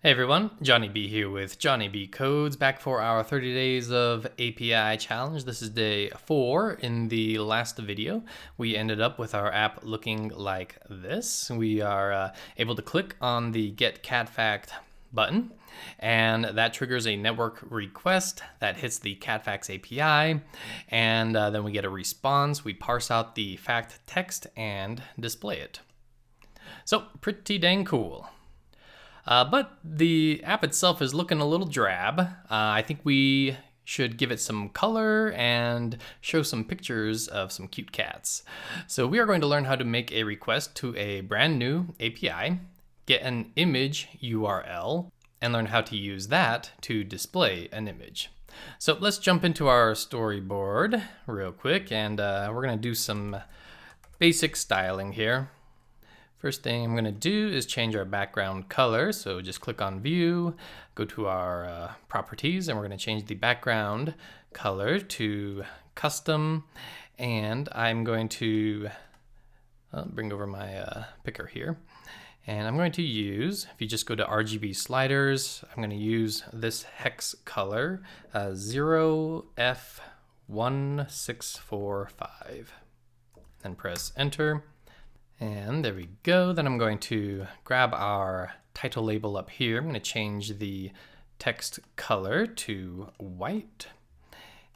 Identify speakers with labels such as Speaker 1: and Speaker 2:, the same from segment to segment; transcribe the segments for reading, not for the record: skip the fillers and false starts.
Speaker 1: Hey everyone, Johnny B here with Johnny B Codes, back for our 30 days of API challenge. This is day 4. In the last video, we ended up with our app looking like this. We are able to click on the Get Cat Fact button, and that triggers a network request that hits the CatFacts API, and then we get a response. We parse out the fact text and display it. So pretty dang cool. But the app itself is looking a little drab. I think we should give it some color and show some pictures of some cute cats. So we are going to learn how to make a request to a brand new API, get an image URL, and learn how to use that to display an image. So let's jump into our storyboard real quick, and we're going to do some basic styling here. First thing I'm going to do is change our background color. So just click on View, go to our properties, and we're going to change the background color to Custom. And I'm going to bring over my picker here. And I'm going to use, if you just go to RGB sliders, I'm going to use this hex color, 0F1645. Then press Enter. And there we go. Then I'm going to grab our title label up here. I'm going to change the text color to white.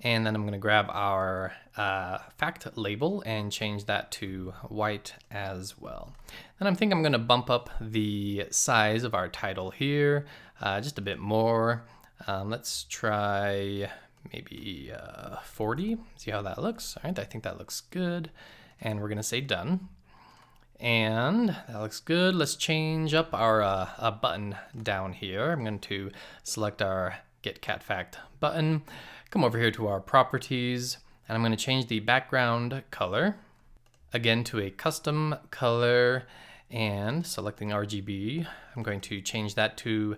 Speaker 1: And then I'm going to grab our fact label and change that to white as well. And I think I'm going to bump up the size of our title here just a bit more. Let's try maybe 40. See how that looks. All right, I think that looks good. And we're going to say done. And that looks good. Let's change up our button down here. I'm going to select our Get Cat Fact button, come over here to our properties, and I'm going to change the background color again to a custom color, and selecting RGB, I'm going to change that to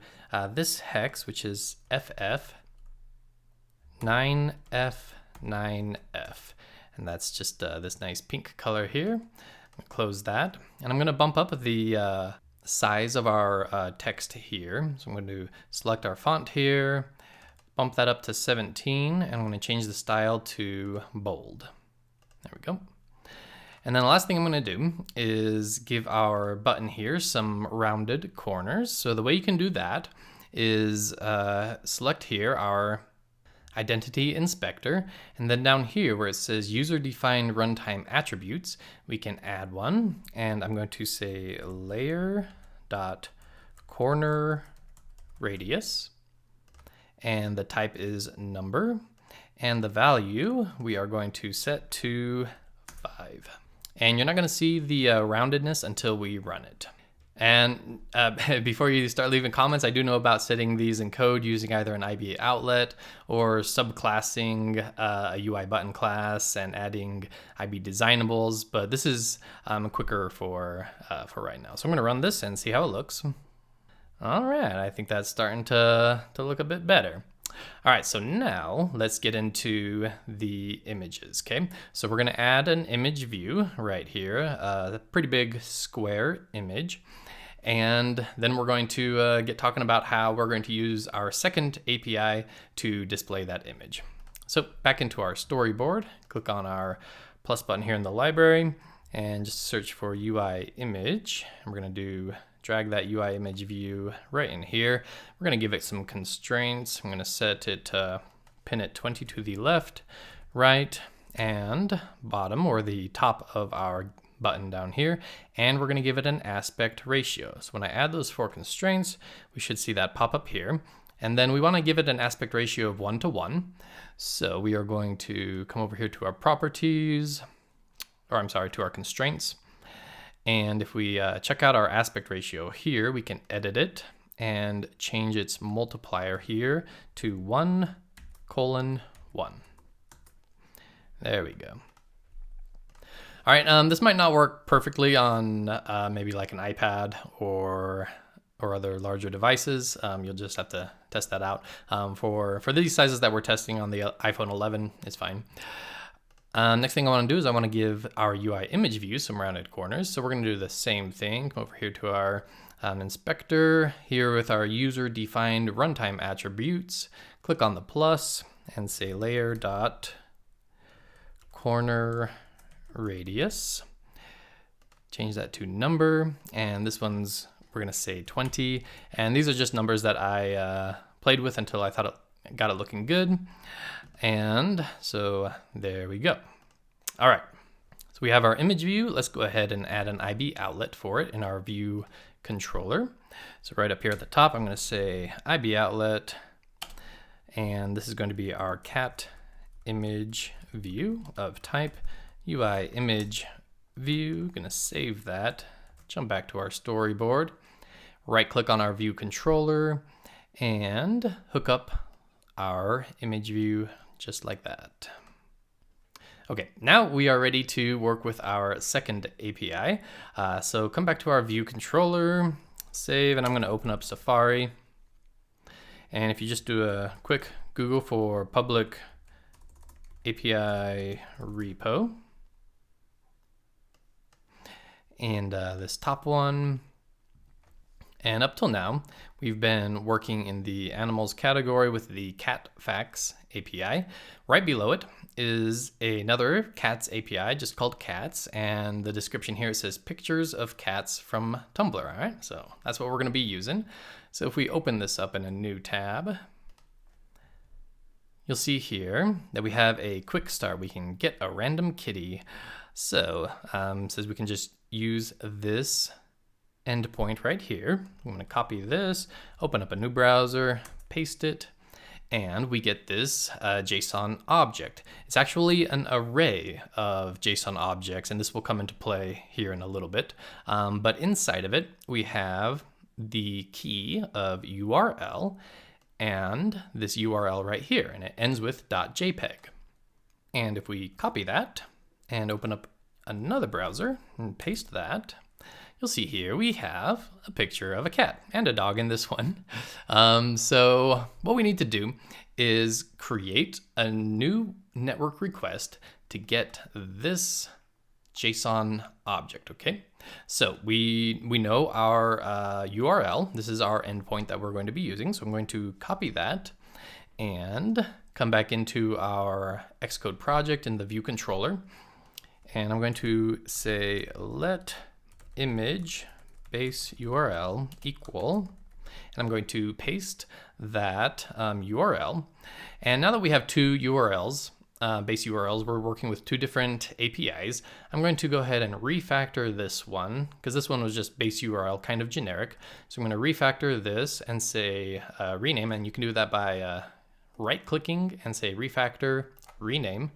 Speaker 1: this hex, which is FF9F9F, and that's just this nice pink color here. Close that, and I'm going to bump up the size of our text here. So I'm going to select our font here, bump that up to 17, and I'm going to change the style to bold. There we go. And then the last thing I'm going to do is give our button here some rounded corners. So the way you can do that is select here our Identity Inspector, and then down here where it says user-defined runtime attributes, we can add one, and I'm going to say layer.corner radius, and the type is number, and the value we are going to set to 5. And you're not going to see the roundedness until we run it. And before you start leaving comments, I do know about setting these in code using either an Iboutlet or subclassing a UI button class and adding IB designables, but this is quicker for right now. So I'm going to run this and see how it looks. All right, I think that's starting to look a bit better. All right, so now let's get into the images, okay? So we're going to add an image view right here, a pretty big square image. And then we're going to get talking about how we're going to use our second API to display that image. So back into our storyboard, click on our plus button here in the library and just search for UIImage. And we're going to drag that UIImage view right in here. We're going to give it some constraints. I'm going to set it to pin it 20 to the left, right, and bottom, or the top of our button down here, and we're going to give it an aspect ratio. So when I add those 4 constraints, we should see that pop up here. And then we want to give it an aspect ratio of 1:1. So we are going to come over here to our properties, or I'm sorry, to our constraints. And if we check out our aspect ratio here, we can edit it and change its multiplier here to 1:1. There we go. All right, this might not work perfectly on maybe like an iPad or other larger devices. You'll just have to test that out. For these sizes that we're testing on the iPhone 11, it's fine. Next thing I want to do is I want to give our UI image view some rounded corners. So we're going to do the same thing. Come over here to our inspector here with our user defined runtime attributes. Click on the plus and say layer dot corner radius. Change that to number, and this one's, we're gonna say 20. And these are just numbers that I played with until I thought it got it looking good. And so there we go. All right, so we have our image view. Let's go ahead and add an Iboutlet for it in our view controller. So right up here at the top, I'm gonna say Iboutlet, and this is going to be our cat image view of type UIImage view. Gonna save that, jump back to our storyboard, right click on our view controller and hook up our image view just like that. Okay, now we are ready to work with our second API. So come back to our view controller, save, and I'm gonna open up Safari. And if you just do a quick Google for public API repo, and this top one, and up till now we've been working in the animals category with the cat facts API. Right below it is another cats API just called cats, and the description here, it says pictures of cats from Tumblr. All right, so that's what we're going to be using. So if we open this up in a new tab, you'll see here that we have a quick start. We can get a random kitty. So it says we can just use this endpoint right here. I'm going to copy this, open up a new browser, paste it, and we get this JSON object. It's actually an array of JSON objects, and this will come into play here in a little bit. But inside of it, we have the key of URL and this URL right here, and it ends with .jpeg. And if we copy that and open up another browser and paste that, you'll see here we have a picture of a cat and a dog in this one. So what we need to do is create a new network request to get this JSON object, okay? So we know our URL. This is our endpoint that we're going to be using. So I'm going to copy that and come back into our Xcode project in the view controller. And I'm going to say let image base URL equal, and I'm going to paste that URL. And now that we have two URLs, base URLs, we're working with two different APIs. I'm going to go ahead and refactor this one because this one was just base URL, kind of generic. So I'm going to refactor this and say rename, and you can do that by right-clicking and say refactor, rename.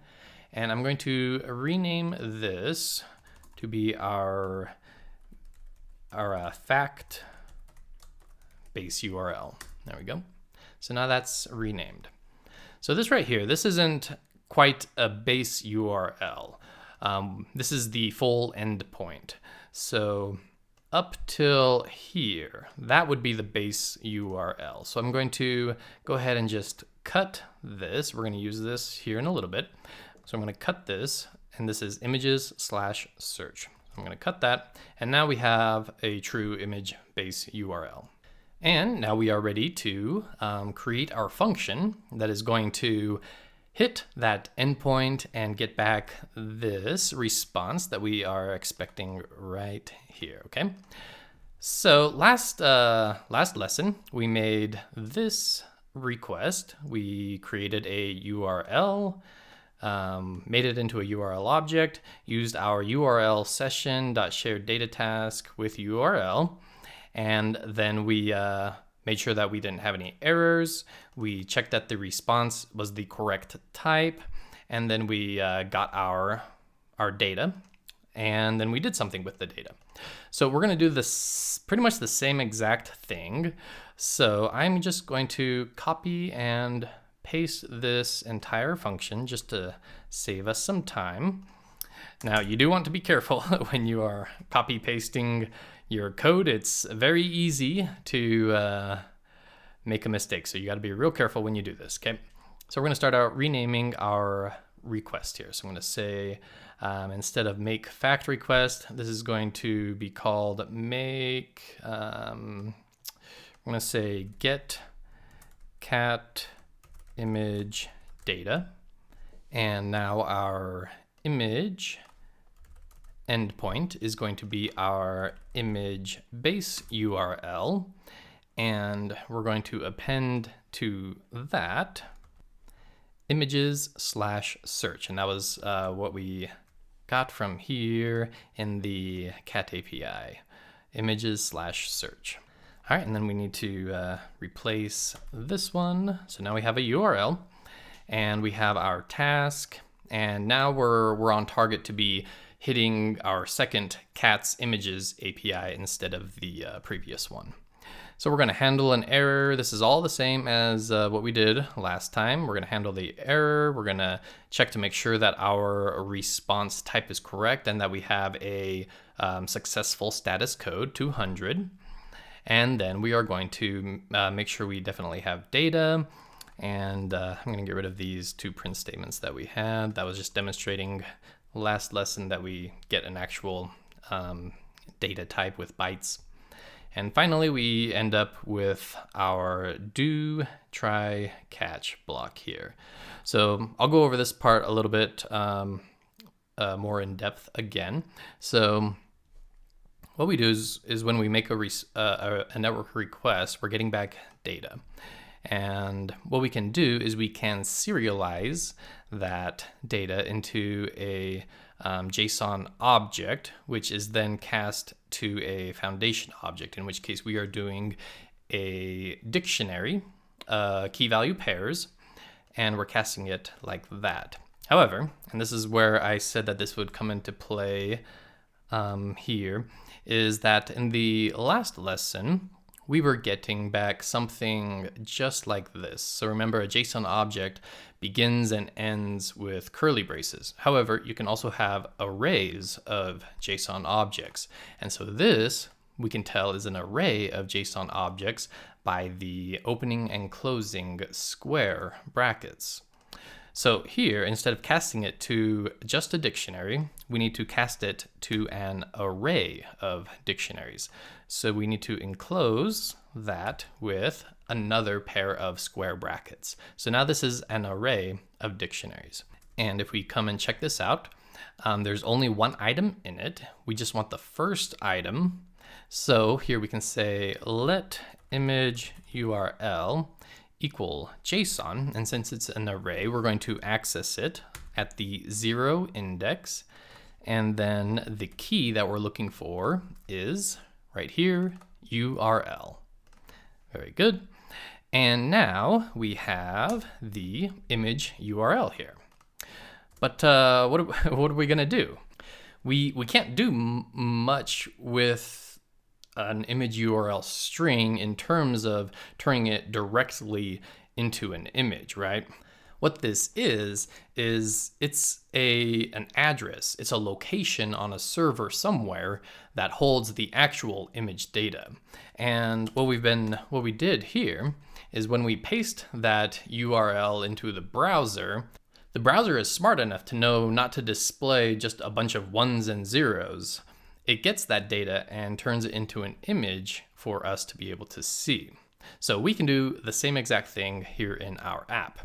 Speaker 1: And I'm going to rename this to be our fact base URL. There we go. So now that's renamed. So this right here, this isn't quite a base URL. This is the full endpoint. So up till here, that would be the base URL. So I'm going to go ahead and just cut this. We're going to use this here in a little bit. So I'm going to cut this, and this is images/search. I'm going to cut that, and now we have a true image base URL. And now we are ready to create our function that is going to hit that endpoint and get back this response that we are expecting right here, okay? So last lesson, we made this request. We created a URL, made it into a URL object, used our URL session.sharedDataTask with URL, and then we made sure that we didn't have any errors. We checked that the response was the correct type, and then we got our data, and then we did something with the data. So we're going to do this pretty much the same exact thing. So I'm just going to copy and paste this entire function just to save us some time. Now you do want to be careful when you are copy pasting your code. It's very easy to make a mistake, so you got to be real careful when you do this, okay? So we're going to start out renaming our request here. So I'm going to say, instead of make fact request, this is going to be called make, I'm going to say get cat image data. And now our image endpoint is going to be our image base URL. And we're going to append to that images/search. And that was what we got from here in the cat API, images/search. All right, and then we need to replace this one. So now we have a URL and we have our task. And now we're on target to be hitting our second cat's images API instead of the previous one. So we're going to handle an error. This is all the same as what we did last time. We're going to handle the error. We're going to check to make sure that our response type is correct and that we have a successful status code 200. And then we are going to make sure we definitely have data. And I'm going to get rid of these two print statements that we had. That was just demonstrating last lesson that we get an actual data type with bytes. And finally, we end up with our do, try, catch block here. So I'll go over this part a little bit more in depth again. So what we do is when we make a network request, we're getting back data. And what we can do is we can serialize that data into a JSON object, which is then cast to a foundation object, in which case we are doing a dictionary, key value pairs, and we're casting it like that. However, and this is where I said that this would come into play here, is that in the last lesson, we were getting back something just like this. So remember, a JSON object begins and ends with curly braces. However, you can also have arrays of JSON objects. And so this, we can tell, is an array of JSON objects by the opening and closing square brackets. So here, instead of casting it to just a dictionary, we need to cast it to an array of dictionaries. So we need to enclose that with another pair of square brackets. So now this is an array of dictionaries. And if we come and check this out, there's only one item in it. We just want the first item. So here we can say let image URL equal JSON, and since it's an array, we're going to access it at the 0 index, and then the key that we're looking for is right here, URL. Very good. And now we have the image URL here. But what are we gonna do? We can't do much with an image URL string in terms of turning it directly into an image, right? What this is it's an address. It's a location on a server somewhere that holds the actual image data. And what we did here is when we paste that URL into the browser is smart enough to know not to display just a bunch of ones and zeros. It gets that data and turns it into an image for us to be able to see. So we can do the same exact thing here in our app.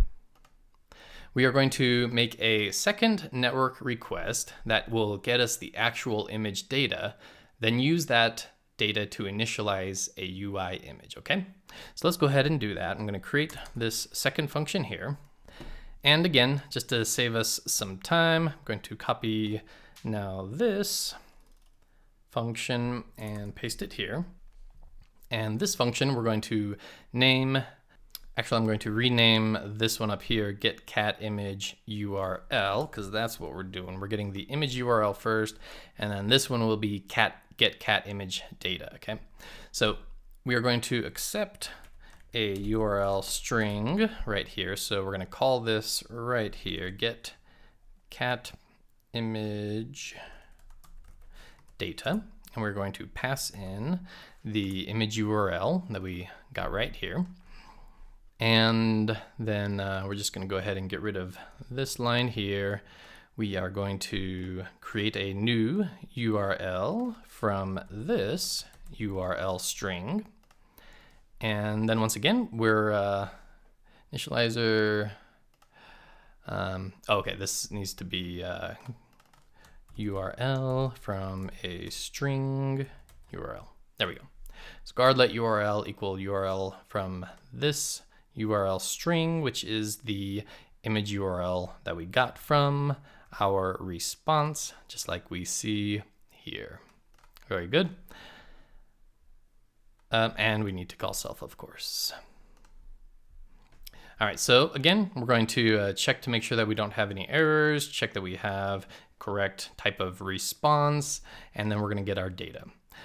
Speaker 1: We are going to make a second network request that will get us the actual image data, then use that data to initialize a UI image, okay? So let's go ahead and do that. I'm gonna create this second function here. And again, just to save us some time, I'm going to copy now this function and paste it here. And this function we're going to name, actually I'm going to rename this one up here, get cat image URL, because that's what we're doing. We're getting the image URL first, and then this one will be get cat image data, okay? So we are going to accept a URL string right here. So we're gonna call this right here, get cat image data, and we're going to pass in the image URL that we got right here. And then we're just going to go ahead and get rid of this line here. We are going to create a new URL from this URL string. And then once again, we're initializer. Okay, this needs to be URL from a string URL. There we go. So guard let URL equal URL from this URL string, which is the image URL that we got from our response, just like we see here. Very good. And we need to call self, of course. All right, so again, we're going to check to make sure that we don't have any errors, check that we have correct type of response, and then we're going to get our data.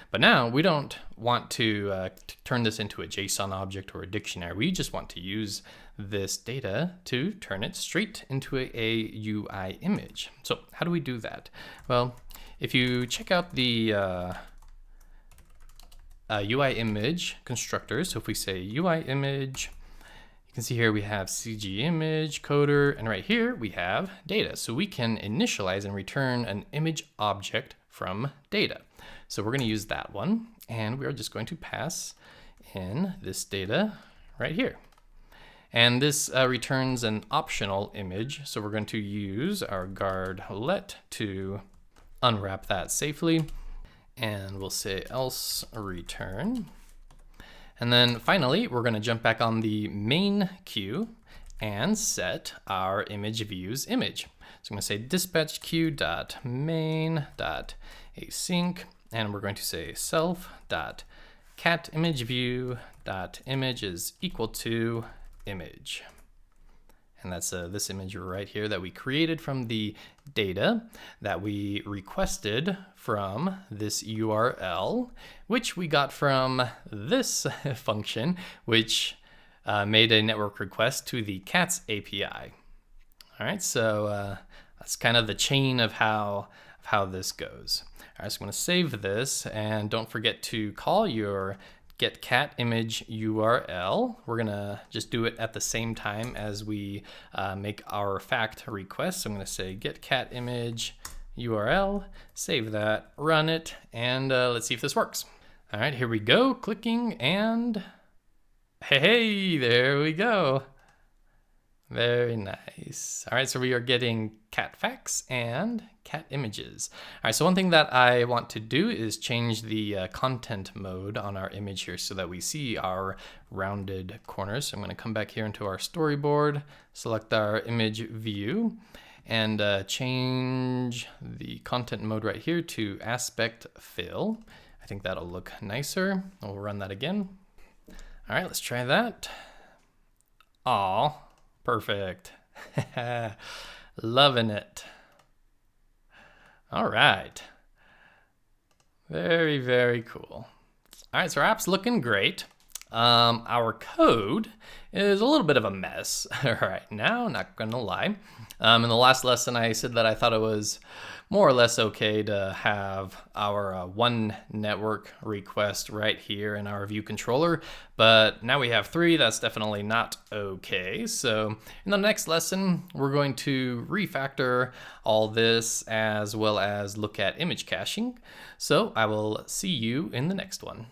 Speaker 1: But now we don't want to turn this into a JSON object or a dictionary. We just want to use this data to turn it straight into a UI image. So how do we do that? Well, if you check out the UIImage constructors, so if we say UIImage, you can see here we have CG image, coder, and right here we have data. So we can initialize and return an image object from data. So we're going to use that one, and we are just going to pass in this data right here. And this returns an optional image. So we're going to use our guard let to unwrap that safely. And we'll say else return. And then finally, we're going to jump back on the main queue and set our image views image. So I'm going to say dispatch queue.main.async, and we're going to say self.catImageView.image is equal to image. And that's this image right here that we created from the data that we requested from this URL, which we got from this function, which made a network request to the cats API. All right, so that's kind of the chain of how this goes. All right, so I'm going to save this, and don't forget to call your get cat image URL. We're gonna just do it at the same time as we make our fact request. So I'm gonna say get cat image URL, save that, run it, and let's see if this works. All right, here we go, clicking, and hey, there we go. Very nice. All right, so we are getting cat facts and cat images. All right, so one thing that I want to do is change the content mode on our image here so that we see our rounded corners. So I'm going to come back here into our storyboard, select our image view, and change the content mode right here to aspect fill. I think that'll look nicer. We'll run that again. All right, let's try that. Aw. Perfect. Loving it. All right. Very, very cool. All right, so our app's looking great. Our code is a little bit of a mess right now, not gonna lie. In the last lesson, I said that I thought it was more or less okay to have our one network request right here in our view controller, but now we have three. That's definitely not okay. So in the next lesson, we're going to refactor all this as well as look at image caching. So I will see you in the next one.